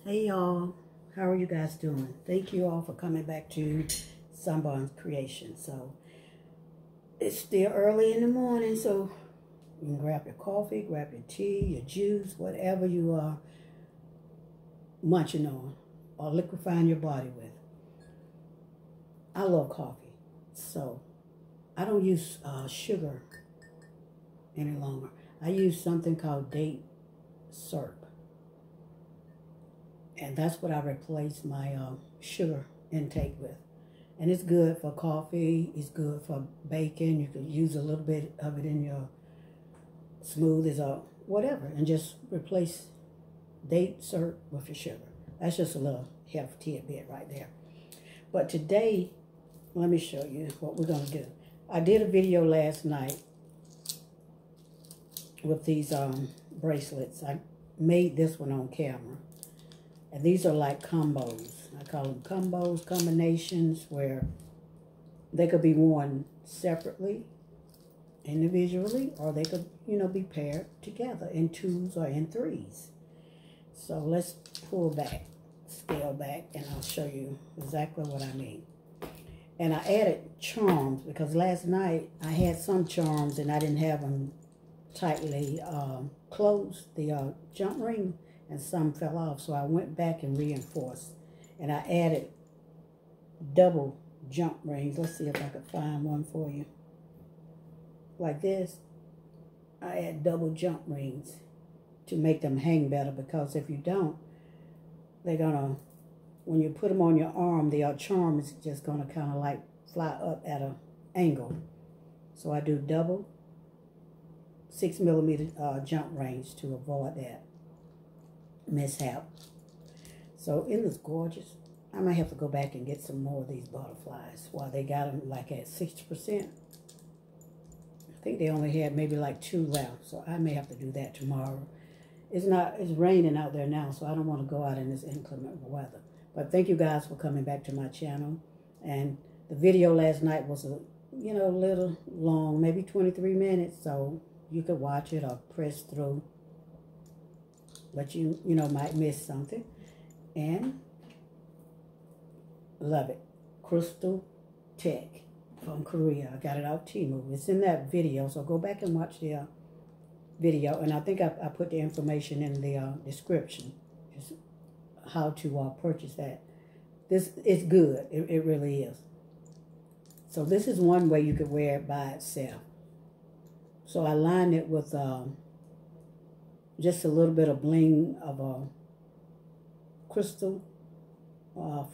Hey y'all, how are you guys doing? Thank you all for coming back to Sunburn's Creation. So it's still early in the morning, so you can grab your coffee, grab your tea, your juice, whatever you are munching on or liquefying your body with. I love coffee, so I don't use sugar any longer. I use something called date syrup. And that's what I replace my sugar intake with. And it's good for coffee. It's good for baking. You can use a little bit of it in your smoothies or whatever. And just replace date syrup with your sugar. That's just a little health tidbit right there. But today, let me show you what we're going to do. I did a video last night with these bracelets. I made this one on camera. And these are like combos. I call them combos, combinations, where they could be worn separately, individually, or they could, be paired together in twos or in threes. So let's pull back, scale back, and I'll show you exactly what I mean. And I added charms because last night I had some charms and I didn't have them tightly closed, the jump ring, and some fell off. So I went back and reinforced. And I added double jump rings. Let's see if I can find one for you. Like this. I add double jump rings to make them hang better, because if you don't, they're gonna, when you put them on your arm, the charm is just gonna kind of like fly up at an angle. So I do double 6mm jump rings to avoid that mishap. So isn't this gorgeous? I might have to go back and get some more of these butterflies while they got them like at 60%. I think they only had maybe like 2 left, so I may have to do that tomorrow. It's raining out there now, so I don't want to go out in this inclement weather. But thank you guys for coming back to my channel. And the video last night was a little long, maybe 23 minutes, so you could watch it or press through. But you might miss something. And love it. Crystal Tech from Korea. I got it off Temu. It's in that video, so go back and watch the video. And I think I put the information in the description, just how to purchase that. This is good. It really is. So this is one way you could wear it by itself. So I lined it with just a little bit of bling of a crystal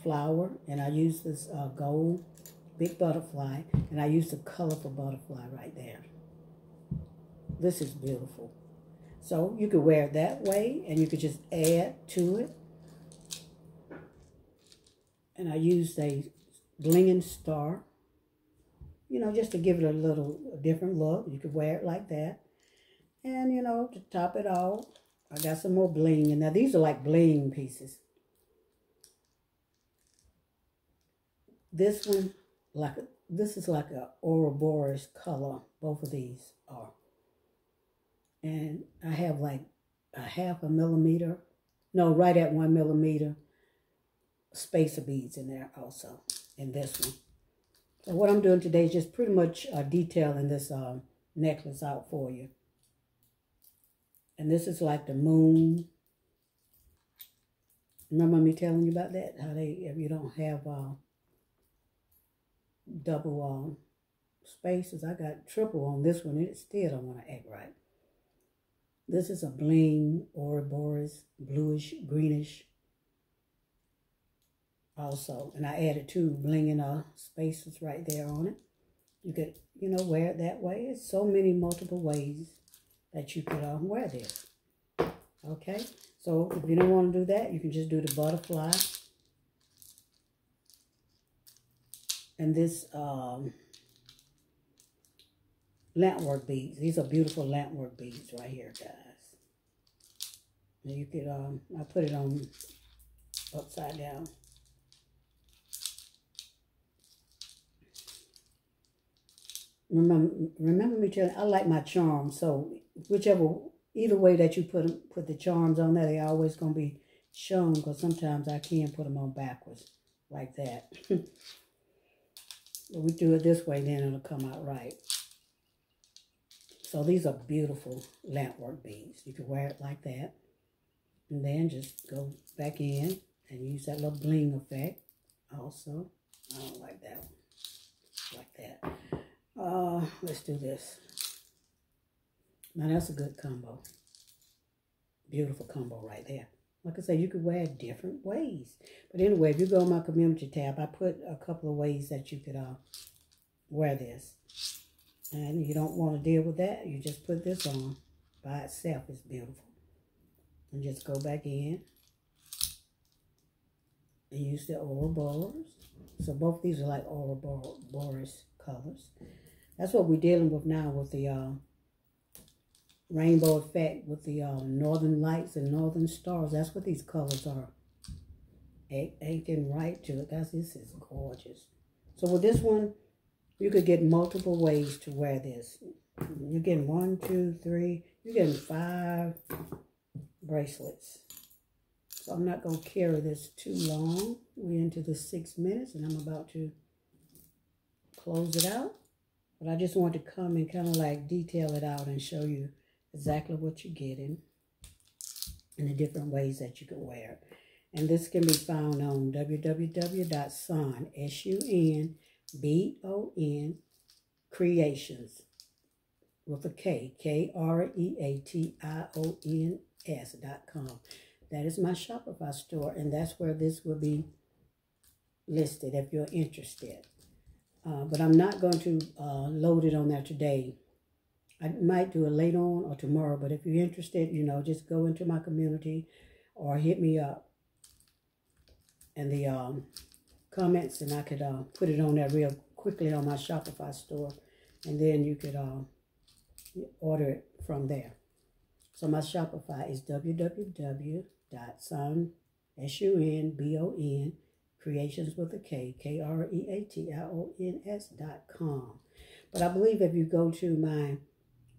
flower, and I use this gold big butterfly, and I use the colorful butterfly right there. This is beautiful. So you could wear it that way, and you could just add to it. And I used a blinging star, just to give it a little different look. You could wear it like that. And, to top it off, I got some more bling. And now these are like bling pieces. This one, this is like a Ouroboros color. Both of these are. And I have like a 0.5 millimeter. No, right at 1 millimeter spacer beads in there also. In this one. So what I'm doing today is just pretty much detailing this necklace out for you. And this is like the moon. Remember me telling you about that? How if you don't have double spaces, I got triple on this one, and it still don't want to act right. This is a bling Ouroboros, bluish, greenish also. And I added 2 blinging spaces right there on it. You could, wear it that way. It's so many multiple ways that you could wear this. Okay, so if you don't want to do that, you can just do the butterfly. And this lantwork beads. These are beautiful lantwork beads right here, guys. And you could, I put it on upside down. Remember me telling, I like my charms, so either way that you put the charms on there, they're always going to be show them because sometimes I can put them on backwards like that. But we do it this way, then it'll come out right. So these are beautiful lampwork beads. You can wear it like that. And then just go back in and use that little bling effect also. I don't like that one. Like that. Let's do this. Now that's a good combo. Beautiful combo right there. Like I said, you could wear it different ways. But anyway, if you go on my community tab, I put a couple of ways that you could wear this. And you don't want to deal with that, you just put this on by itself. It's beautiful. And just go back in and use the Ouroboros. So both these are like Ouroboros colors. That's what we're dealing with now with the rainbow effect, with the northern lights and northern stars. That's what these colors are. Aching right to it. Guys, this is gorgeous. So with this one, you could get multiple ways to wear this. You're getting 1, 2, 3. You're getting 5 bracelets. So I'm not going to carry this too long. We're into the 6 minutes and I'm about to close it out. But I just want to come and kind of like detail it out and show you exactly what you're getting and the different ways that you can wear it. And this can be found on www.sun, S-U-N-B-O-N, creations with a K, Kreations.com. That is my Shopify store, and that's where this will be listed if you're interested. But I'm not going to load it on there today. I might do it later on or tomorrow, but if you're interested, you know, just go into my community or hit me up in the comments, and I could put it on there real quickly on my Shopify store, and then you could order it from there. So my Shopify is www.sun, S-U-N-B-O-N, creations with a K, Kreations.com. But I believe if you go to my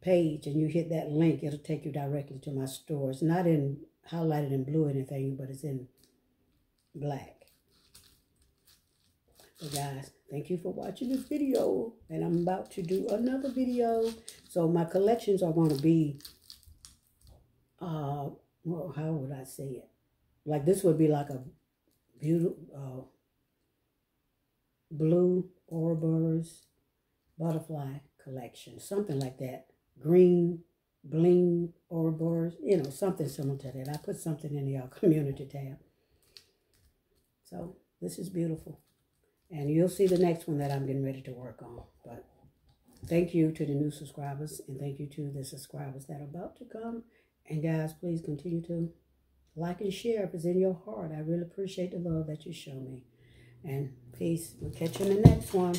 page and you hit that link, it'll take you directly to my store. It's not in highlighted in blue or anything, but it's in black. So guys, thank you for watching this video, and I'm about to do another video. So my collections are going to be well, how would I say it? Like this would be like a beautiful blue Ouroboros butterfly collection, something like that. Green bling Ouroboros, you know, something similar to that. I put something in the community tab. So this is beautiful. And you'll see the next one that I'm getting ready to work on. But thank you to the new subscribers, and thank you to the subscribers that are about to come. And guys, please continue to like and share if it's in your heart. I really appreciate the love that you show me. And peace. We'll catch you in the next one.